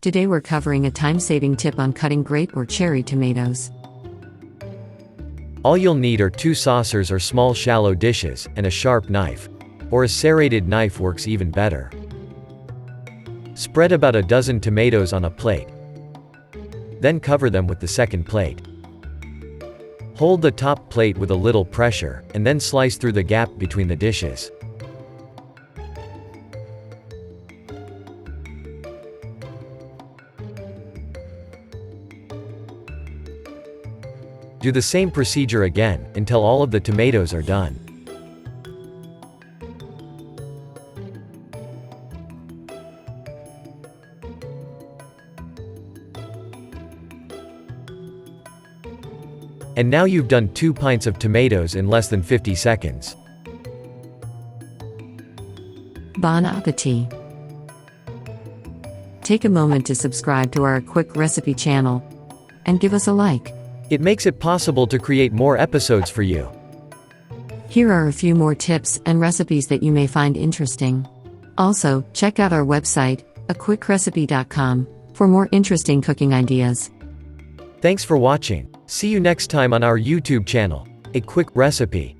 Today we're covering a time-saving tip on cutting grape or cherry tomatoes. All you'll need are 2 saucers or small shallow dishes, and a sharp knife. Or a serrated knife works even better. Spread about a dozen tomatoes on a plate. Then cover them with the second plate. Hold the top plate with a little pressure, and then slice through the gap between the dishes. Do the same procedure again, until all of the tomatoes are done. And now you've done 2 pints of tomatoes in less than 50 seconds. Bon appetit! Take a moment to subscribe to our quick recipe channel and give us a like. It makes it possible to create more episodes for you. Here are a few more tips and recipes that you may find interesting. Also, check out our website, aquickrecipe.com, for more interesting cooking ideas. Thanks for watching. See you next time on our YouTube channel, A Quick Recipe.